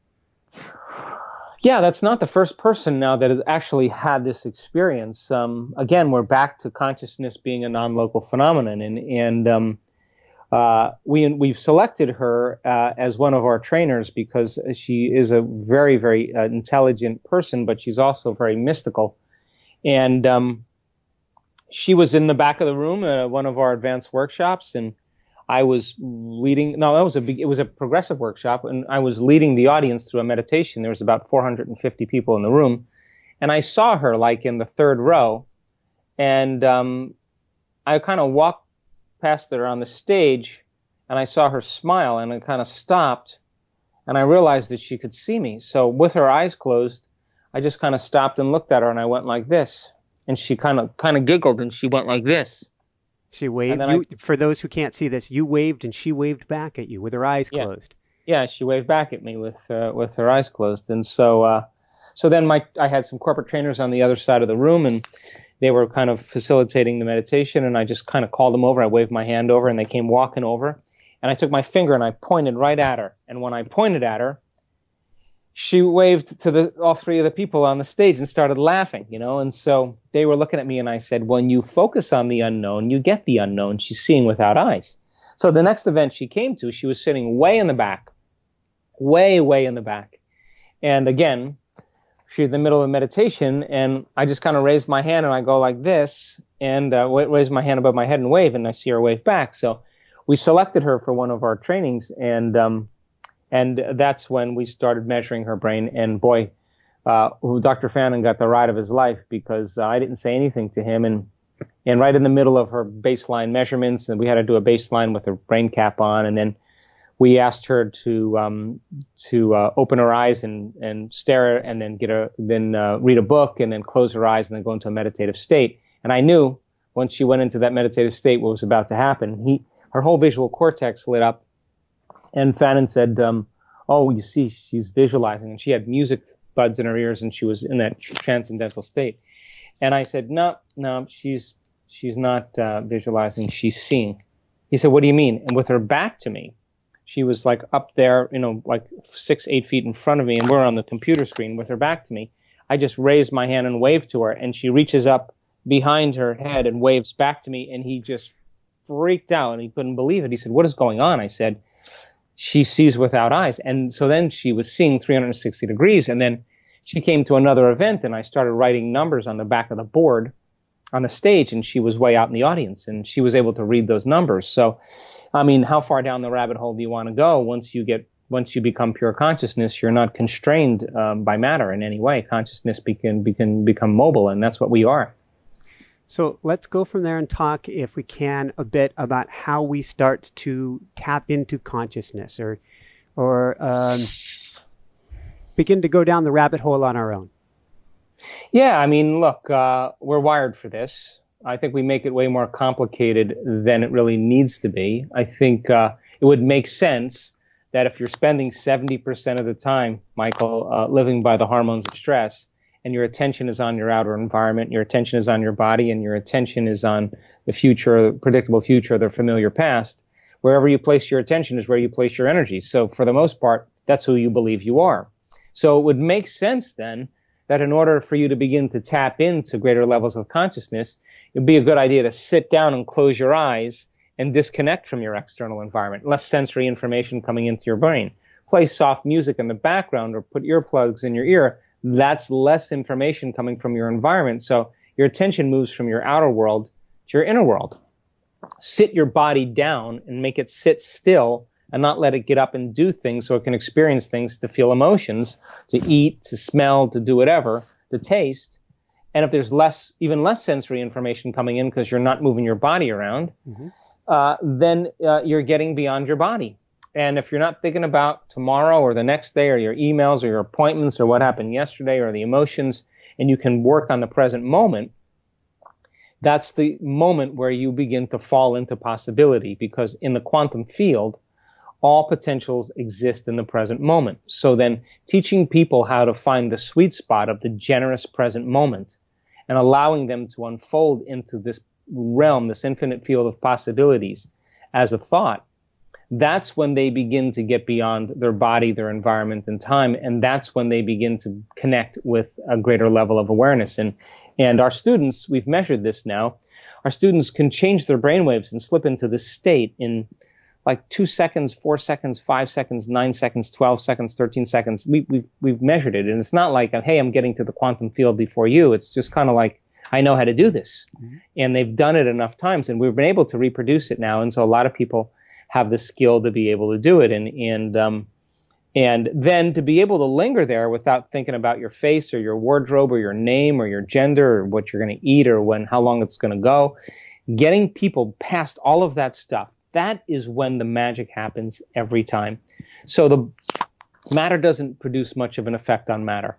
Yeah, that's not the first person now that has actually had this experience. Again, we're back to consciousness being a non-local phenomenon, and we've selected her as one of our trainers because she is a very, very intelligent person, but she's also very mystical. And she was in the back of the room at one of our advanced workshops, and I was leading. No, it was a progressive workshop, and I was leading the audience through a meditation. There was about 450 people in the room, and I saw her like in the third row, and I kind of walked past her on the stage, and I saw her smile, and I kind of stopped, and I realized that she could see me. So with her eyes closed, I just kind of stopped and looked at her, and I went like this, and she kind of giggled, and she went like this. She waved. For those who can't see this, you waved, and she waved back at you with her eyes closed. Yeah, she waved back at me with her eyes closed, and so then I had some corporate trainers on the other side of the room, and they were kind of facilitating the meditation, and I just kind of called them over. I waved my hand over, and they came walking over, and I took my finger and I pointed right at her, and when I pointed at her, she waved to all three of the people on the stage and started laughing, and so they were looking at me, and I said, when you focus on the unknown, you get the unknown. She's seeing without eyes. So the next event she came to, she was sitting way in the back, way in the back. And again, she's in the middle of meditation, and I just kind of raised my hand, and I go like this, and raise my hand above my head and wave, and I see her wave back. So we selected her for one of our trainings, and that's when we started measuring her brain. And boy, Dr. Fannin got the ride of his life because I didn't say anything to him. And right in the middle of her baseline measurements, and we had to do a baseline with her brain cap on. And then we asked her to open her eyes and stare, and then read a book, and then close her eyes, and then go into a meditative state. And I knew once she went into that meditative state what was about to happen. Her whole visual cortex lit up. And Fannin said, oh, you see, she's visualizing. And she had music buds in her ears, and she was in that transcendental state. And I said, no, she's not visualizing. She's seeing. He said, what do you mean? And with her back to me, she was like up there, like 6-8 feet in front of me, and we're on the computer screen. With her back to me, I just raised my hand and waved to her, and she reaches up behind her head and waves back to me, and he just freaked out, and he couldn't believe it. He said, what is going on? I said, she sees without eyes. And so then she was seeing 360 degrees. And then she came to another event, and I started writing numbers on the back of the board on the stage, and she was way out in the audience, and she was able to read those numbers. So, I mean, how far down the rabbit hole do you want to go? Once you become pure consciousness, you're not constrained by matter in any way. Consciousness can become mobile, and that's what we are. So let's go from there and talk, if we can, a bit about how we start to tap into consciousness or begin to go down the rabbit hole on our own. Yeah, I mean, look, we're wired for this. I think we make it way more complicated than it really needs to be. I think it would make sense that if you're spending 70% of the time, Michael, living by the hormones of stress, and your attention is on your outer environment, your attention is on your body, and your attention is on the future, predictable future, the familiar past, wherever you place your attention is where you place your energy. So for the most part, that's who you believe you are. So it would make sense then that in order for you to begin to tap into greater levels of consciousness, it would be a good idea to sit down and close your eyes and disconnect from your external environment, less sensory information coming into your brain. Play soft music in the background or put earplugs in your ear. That's less information coming from your environment. So your attention moves from your outer world to your inner world. Sit your body down and make it sit still and not let it get up and do things so it can experience things, to feel emotions, to eat, to smell, to do whatever, to taste. And if there's even less sensory information coming in because you're not moving your body around, then you're getting beyond your body. And if you're not thinking about tomorrow or the next day or your emails or your appointments or what happened yesterday or the emotions, and you can work on the present moment, that's the moment where you begin to fall into possibility, because in the quantum field, all potentials exist in the present moment. So then teaching people how to find the sweet spot of the generous present moment and allowing them to unfold into this realm, this infinite field of possibilities as a thought, that's when they begin to get beyond their body, their environment, and time. And that's when they begin to connect with a greater level of awareness. And our students, we've measured this now, our students can change their brainwaves and slip into this state in like 2 seconds, 4 seconds, 5 seconds, 9 seconds, 12 seconds, 13 seconds. We've measured it. And it's not like, hey, I'm getting to the quantum field before you. It's just kind of like, I know how to do this. Mm-hmm. And they've done it enough times, and we've been able to reproduce it now. And so a lot of people have the skill to be able to do it. And then to be able to linger there without thinking about your face or your wardrobe or your name or your gender or what you're going to eat or how long it's going to go, getting people past all of that stuff, that is when the magic happens every time. So the matter doesn't produce much of an effect on matter.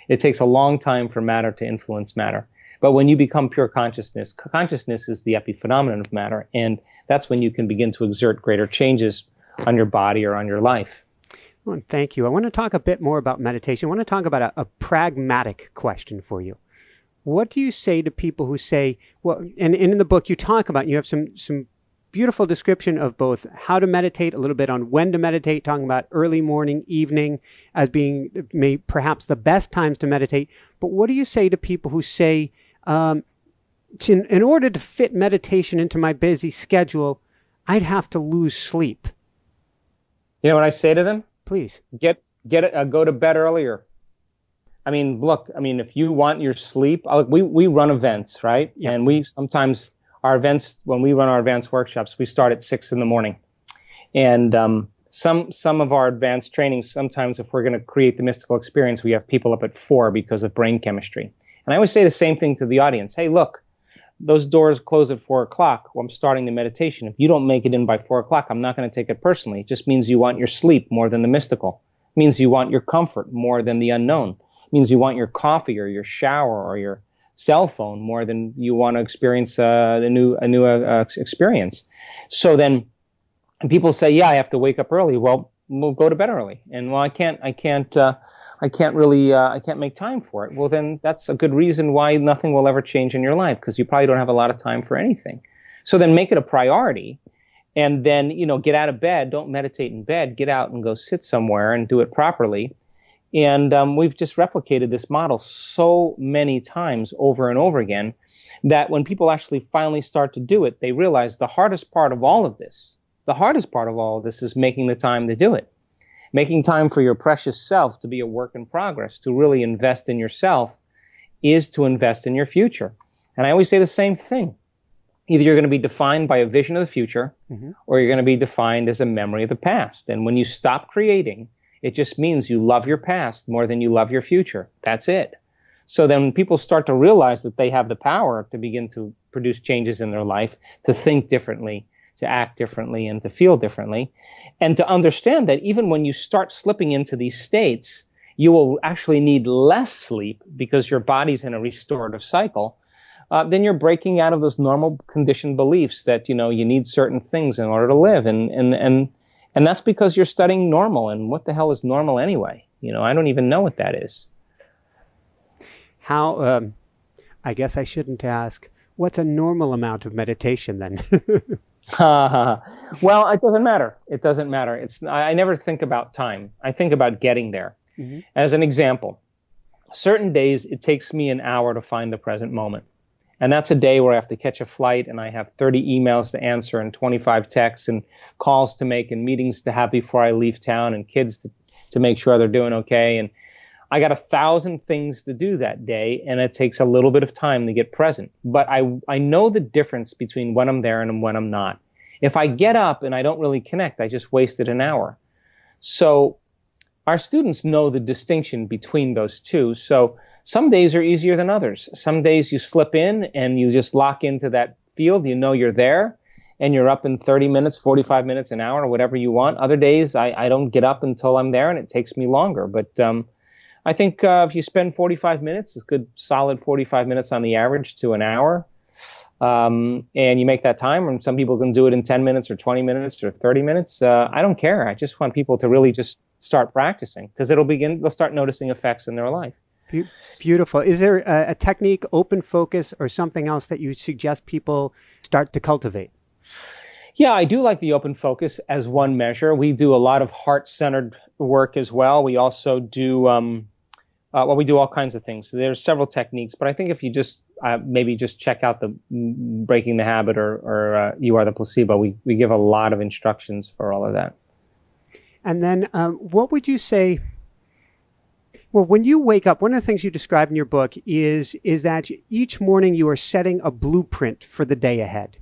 It takes a long time for matter to influence matter. But when you become pure consciousness, consciousness is the epiphenomenon of matter, and that's when you can begin to exert greater changes on your body or on your life. Well, thank you. I want to talk a bit more about meditation. I want to talk about a pragmatic question for you. What do you say to people who say, well, and in the book you talk about, you have some beautiful description of both how to meditate, a little bit on when to meditate, talking about early morning, evening as being perhaps the best times to meditate. But what do you say to people who say, in order to fit meditation into my busy schedule, I'd have to lose sleep? You know what I say to them? Please. Go to bed earlier. I mean, look, if you want your sleep, we run events, right? Yeah. And we sometimes, our events, when we run our advanced workshops, we start at 6 a.m. And some of our advanced trainings, sometimes if we're going to create the mystical experience, we have people up at 4 because of brain chemistry. And I always say the same thing to the audience. Hey, look, those doors close at 4 o'clock. Well, I'm starting the meditation. If you don't make it in by 4 o'clock, I'm not going to take it personally. It just means you want your sleep more than the mystical. It means you want your comfort more than the unknown. It means you want your coffee or your shower or your cell phone more than you want to experience a new experience. So then people say, yeah, I have to wake up early. Well, we'll go to bed early. And well, I can't make time for it. Well, then that's a good reason why nothing will ever change in your life, because you probably don't have a lot of time for anything. So then make it a priority, and then, get out of bed. Don't meditate in bed. Get out and go sit somewhere and do it properly. And we've just replicated this model so many times over and over again that when people actually finally start to do it, they realize the hardest part of all of this is making the time to do it. Making time for your precious self to be a work in progress, to really invest in yourself, is to invest in your future. And I always say the same thing. Either you're going to be defined by a vision of the future, mm-hmm. or you're going to be defined as a memory of the past. And when you stop creating, it just means you love your past more than you love your future. That's it. So then when people start to realize that they have the power to begin to produce changes in their life, to think differently, to act differently, and to feel differently, and to understand that even when you start slipping into these states, you will actually need less sleep because your body's in a restorative cycle, then you're breaking out of those normal conditioned beliefs that, you need certain things in order to live. And that's because you're studying normal. And what the hell is normal anyway? I don't even know what that is. How, I guess I shouldn't ask, what's a normal amount of meditation then? Well, it doesn't matter. I never think about time. I think about getting there. Mm-hmm. As an example, certain days it takes me an hour to find the present moment. And that's a day where I have to catch a flight and I have 30 emails to answer and 25 texts and calls to make and meetings to have before I leave town and kids to make sure they're doing okay. And I got 1,000 things to do that day, and it takes a little bit of time to get present. But I know the difference between when I'm there and when I'm not. If I get up and I don't really connect, I just wasted an hour. So our students know the distinction between those two. So some days are easier than others. Some days you slip in and you just lock into that field. You're there, and you're up in 30 minutes, 45 minutes, an hour, or whatever you want. Other days I don't get up until I'm there, and it takes me longer. But I think if you spend 45 minutes, it's good, solid 45 minutes on the average to an hour, and you make that time, and some people can do it in 10 minutes or 20 minutes or 30 minutes. I don't care. I just want people to really just start practicing, because they'll start noticing effects in their life. Beautiful. Is there a technique, open focus, or something else that you suggest people start to cultivate? Yeah, I do like the open focus as one measure. We do a lot of heart-centered work as well. We also do, we do all kinds of things. So there's several techniques, but I think if you just maybe just check out the Breaking the Habit or You Are the Placebo, we give a lot of instructions for all of that. And then what would you say? Well, when you wake up, one of the things you describe in your book is that each morning you are setting a blueprint for the day ahead.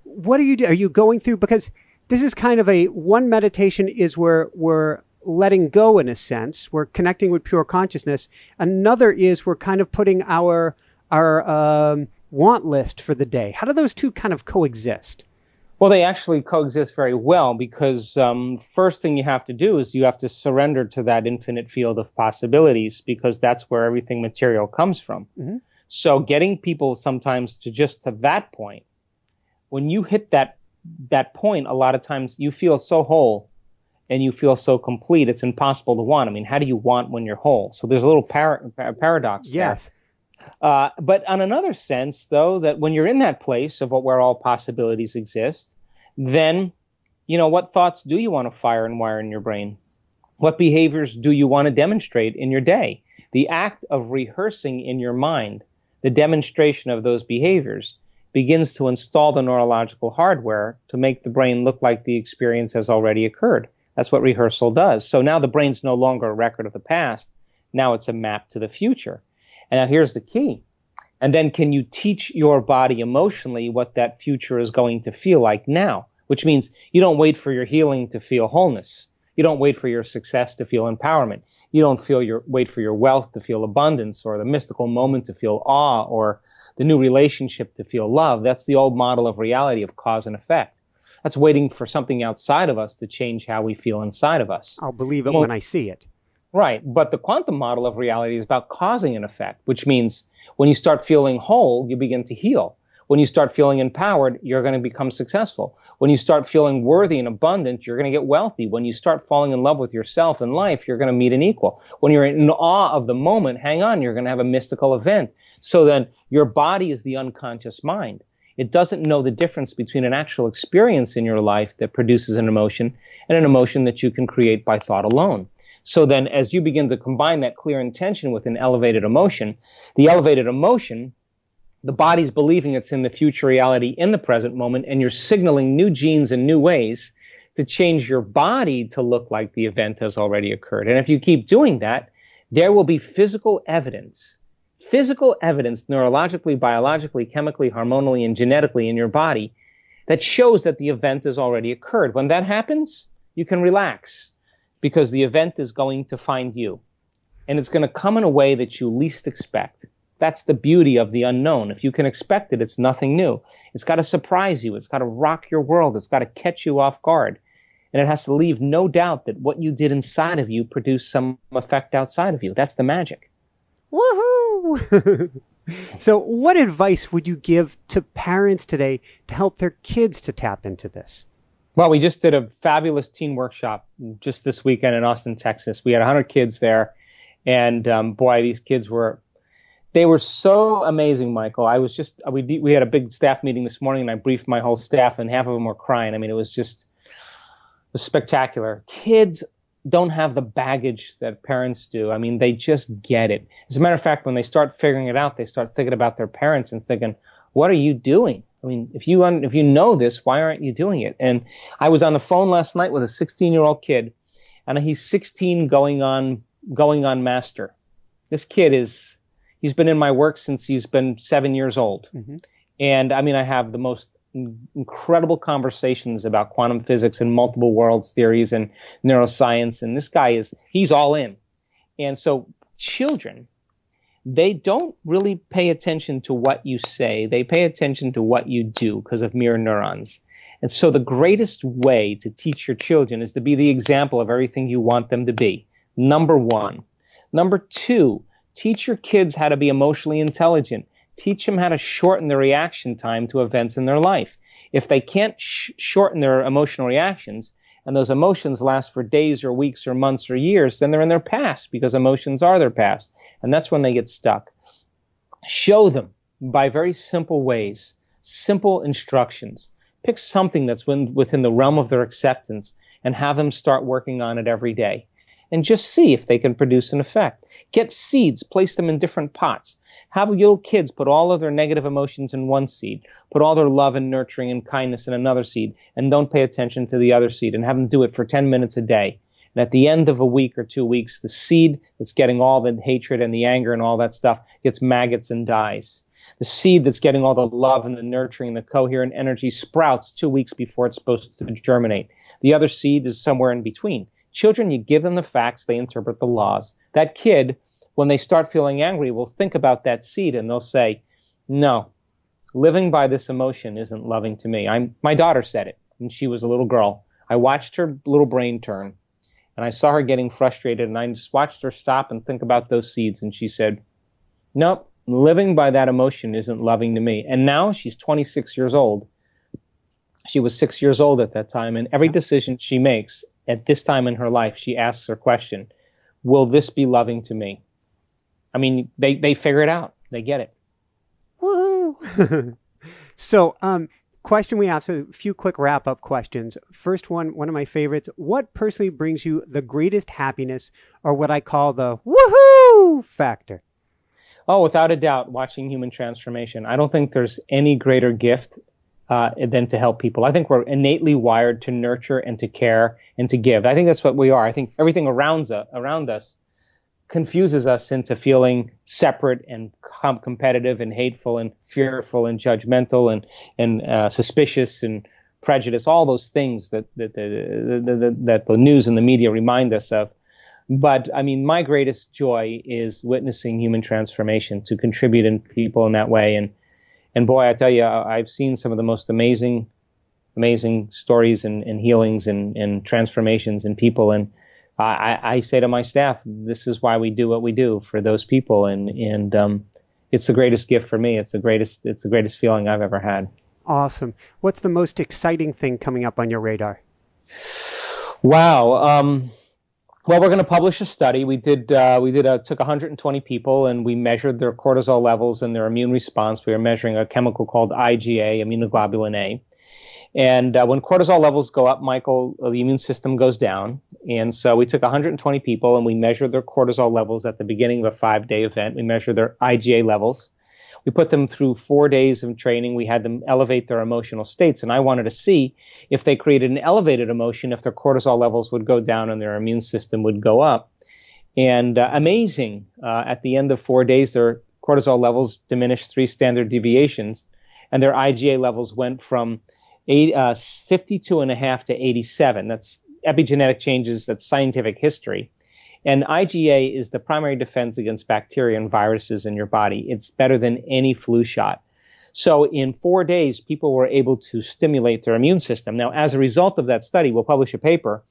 What are you doing? Are you going through, because this is kind of one meditation is where we're letting go in a sense, we're connecting with pure consciousness. Another is we're kind of putting our want list for the day. How do those two kind of coexist? Well, they actually coexist very well because first thing you have to do is you have to surrender to that infinite field of possibilities, because that's where everything material comes from. Mm-hmm. So getting people sometimes to just to that point, when you hit that point, a lot of times you feel so whole and you feel so complete, it's impossible to want. I mean, how do you want when you're whole? So there's a little paradox there. Yes. But on another sense, though, that when you're in that place of where all possibilities exist, then, what thoughts do you want to fire and wire in your brain? What behaviors do you want to demonstrate in your day? The act of rehearsing in your mind the demonstration of those behaviors begins to install the neurological hardware to make the brain look like the experience has already occurred. That's what rehearsal does. So now the brain's no longer a record of the past. Now it's a map to the future. And now here's the key. And then can you teach your body emotionally what that future is going to feel like now? Which means you don't wait for your healing to feel wholeness. You don't wait for your success to feel empowerment. You don't wait for your wealth to feel abundance, or the mystical moment to feel awe, or the new relationship to feel love. That's the old model of reality of cause and effect. That's waiting for something outside of us to change how we feel inside of us. I'll believe it when I see it. Right. But the quantum model of reality is about causing an effect, which means when you start feeling whole, you begin to heal. When you start feeling empowered, you're going to become successful. When you start feeling worthy and abundant, you're going to get wealthy. When you start falling in love with yourself and life, you're going to meet an equal. When you're in awe of the moment, hang on, you're going to have a mystical event. So then your body is the unconscious mind. It doesn't know the difference between an actual experience in your life that produces an emotion and an emotion that you can create by thought alone. So then as you begin to combine that clear intention with an elevated emotion, the body's believing it's in the future reality in the present moment, and you're signaling new genes and new ways to change your body to look like the event has already occurred. And if you keep doing that, there will be physical evidence neurologically, biologically, chemically, hormonally, and genetically in your body that shows that the event has already occurred. When that happens, you can relax, because the event is going to find you. And it's going to come in a way that you least expect. That's the beauty of the unknown. If you can expect it, it's nothing new. It's got to surprise you. It's got to rock your world. It's got to catch you off guard. And it has to leave no doubt that what you did inside of you produced some effect outside of you. That's the magic. Woohoo! So what advice would you give to parents today to help their kids to tap into this? Well, we just did a fabulous teen workshop just this weekend in Austin, Texas. We had 100 kids there. And boy, these kids they were so amazing, Michael. We had a big staff meeting this morning, and I briefed my whole staff, and half of them were crying. I mean, it was spectacular. Kids don't have the baggage that parents do. I mean, they just get it. As a matter of fact, when they start figuring it out, they start thinking about their parents and thinking, what are you doing? I mean, if you know this, why aren't you doing it? And I was on the phone last night with a 16-year-old kid, and he's 16 going on master. This kid he's been in my work since he's been 7 years old. Mm-hmm. And I mean, I have the most incredible conversations about quantum physics and multiple worlds theories and neuroscience. And this guy he's all in. And so children, they don't really pay attention to what you say. They pay attention to what you do because of mirror neurons. And so the greatest way to teach your children is to be the example of everything you want them to be. Number one. Number two, teach your kids how to be emotionally intelligent. Teach them how to shorten the reaction time to events in their life. If they can't shorten their emotional reactions, and those emotions last for days or weeks or months or years, then they're in their past, because emotions are their past. And that's when they get stuck. Show them by very simple ways, simple instructions. Pick something that's within the realm of their acceptance and have them start working on it every day. And just see if they can produce an effect. Get seeds, place them in different pots. Have little kids put all of their negative emotions in one seed, put all their love and nurturing and kindness in another seed, and don't pay attention to the other seed, and have them do it for 10 minutes a day. And at the end of a week or 2 weeks, the seed that's getting all the hatred and the anger and all that stuff gets maggots and dies. The seed that's getting all the love and the nurturing, the coherent energy sprouts 2 weeks before it's supposed to germinate. The other seed is somewhere in between. Children, you give them the facts, they interpret the laws. That kid, when they start feeling angry, will think about that seed and they'll say, no, living by this emotion isn't loving to me. My daughter said it when she was a little girl. I watched her little brain turn, and I saw her getting frustrated, and I just watched her stop and think about those seeds, and she said, nope, living by that emotion isn't loving to me. And now she's 26 years old. She was 6 years old at that time, and every decision she makes at this time in her life, she asks her question, will this be loving to me? I mean, they figure it out. They get it. Woohoo! So, question we have, so a few quick wrap-up questions. First one of my favorites. What personally brings you the greatest happiness, or what I call the woohoo factor? Oh, without a doubt, watching human transformation. I don't think there's any greater gift than to help people. I think we're innately wired to nurture and to care and to give. I think that's what we are. I think everything around us confuses us into feeling separate and competitive and hateful and fearful and judgmental and suspicious and prejudiced, all those things that the news and the media remind us of. But I mean, my greatest joy is witnessing human transformation, to contribute in people in that way. And boy, I tell you, I've seen some of the most amazing stories and healings and transformations in people. And I say to my staff, this is why we do what we do, for those people. And it's the greatest gift for me. It's the greatest feeling I've ever had. Awesome. What's the most exciting thing coming up on your radar? Wow. Well, we're going to publish a study. Took 120 people and we measured their cortisol levels and their immune response. We were measuring a chemical called IgA, immunoglobulin A. And when cortisol levels go up, Michael, the immune system goes down. And so we took 120 people and we measured their cortisol levels at the beginning of a 5-day event. We measured their IgA levels. We put them through 4 days of training. We had them elevate their emotional states. And I wanted to see if they created an elevated emotion, if their cortisol levels would go down and their immune system would go up. And amazing, at the end of 4 days, their cortisol levels diminished 3 standard deviations. And their IgA levels went from 52.5 to 87. That's epigenetic changes. That's scientific history. And IgA is the primary defense against bacteria and viruses in your body. It's better than any flu shot. So in 4 days, people were able to stimulate their immune system. Now, as a result of that study, we'll publish a paper.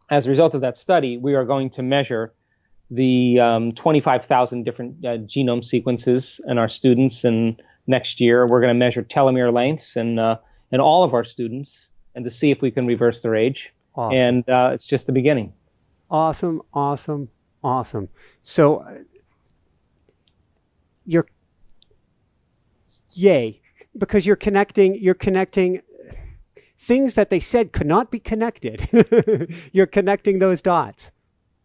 As a result of that study, we are going to measure the 25,000 different genome sequences in our students. And next year, we're going to measure telomere lengths in all of our students, and to see if we can reverse their age. Awesome. And it's just the beginning. Awesome, awesome, awesome. So, yay, because you're connecting things that they said could not be connected. You're connecting those dots.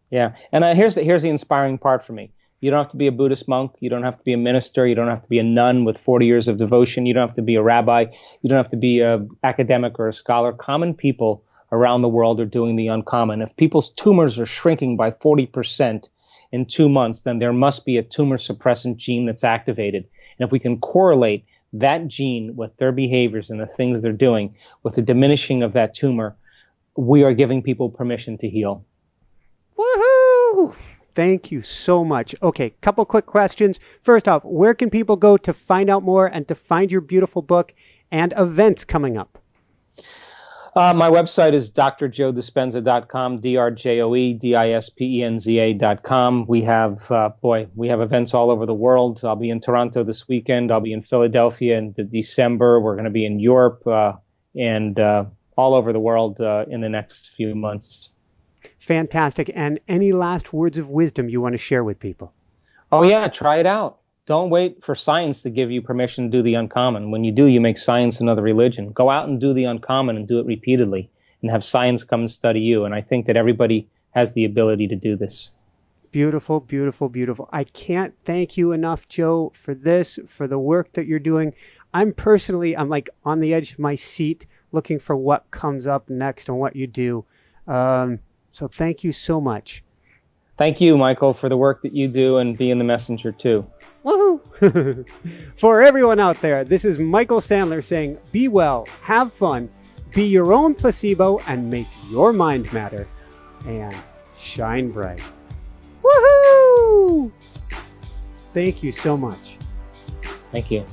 Yeah, and here's the inspiring part for me. You don't have to be a Buddhist monk. You don't have to be a minister. You don't have to be a nun with 40 years of devotion. You don't have to be a rabbi. You don't have to be an academic or a scholar. Common people around the world are doing the uncommon. If people's tumors are shrinking by 40% in 2 months, then there must be a tumor suppressant gene that's activated. And if we can correlate that gene with their behaviors and the things they're doing with the diminishing of that tumor, we are giving people permission to heal. Woohoo! Thank you so much. Okay, couple quick questions. First off, where can people go to find out more and to find your beautiful book and events coming up? My website is drjoedispenza.com, drjoedispenza.com. We have events all over the world. I'll be in Toronto this weekend. I'll be in Philadelphia in December. We're going to be in Europe and all over the world in the next few months. Fantastic. And any last words of wisdom you want to share with people? Oh, yeah, try it out. Don't wait for science to give you permission to do the uncommon. When you do, you make science another religion. Go out and do the uncommon and do it repeatedly and have science come and study you. And I think that everybody has the ability to do this. Beautiful, beautiful, beautiful. I can't thank you enough, Joe, for this, for the work that you're doing. I'm like on the edge of my seat looking for what comes up next and what you do. So thank you so much. Thank you, Michael, for the work that you do and being the messenger too. Woohoo! For everyone out there, this is Michael Sandler saying, be well, have fun, be your own placebo, and make your mind matter. And shine bright. Woohoo! Thank you so much. Thank you.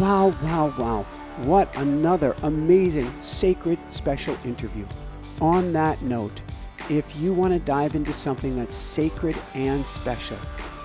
Wow, wow, wow. What another amazing, sacred, special interview. On that note, if you want to dive into something that's sacred and special,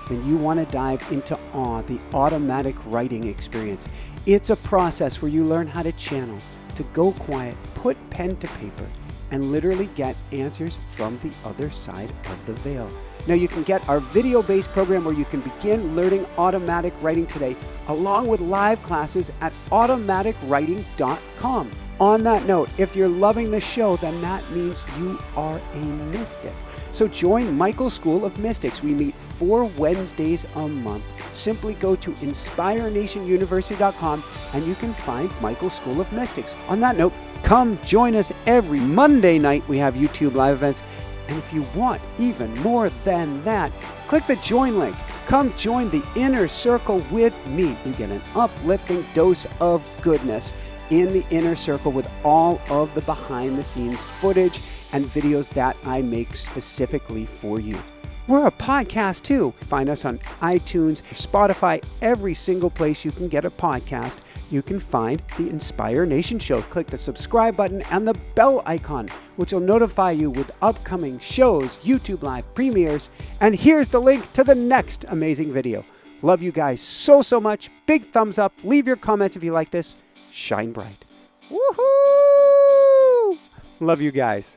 then you want to dive into the automatic writing experience. It's a process where you learn how to channel, to go quiet, put pen to paper, and literally get answers from the other side of the veil. Now you can get our video-based program where you can begin learning automatic writing today, along with live classes at automaticwriting.com. On that note, if you're loving the show, then that means you are a mystic. So join Michael's School of Mystics. We meet 4 Wednesdays a month. Simply go to inspirenationuniversity.com and you can find Michael's School of Mystics. On that note, come join us every Monday night. We have YouTube live events. And if you want even more than that, click the join link. Come join the inner circle with me. You get an uplifting dose of goodness in the inner circle with all of the behind the scenes footage and videos that I make specifically for you. We're a podcast too. Find us on iTunes, Spotify, every single place you can get a podcast. You can find the Inspire Nation Show. Click the subscribe button and the bell icon, which will notify you with upcoming shows, YouTube live premieres, and here's the link to the next amazing video. Love you guys so, so much. Big thumbs up. Leave your comments if you like this. Shine bright. Woohoo! Love you guys.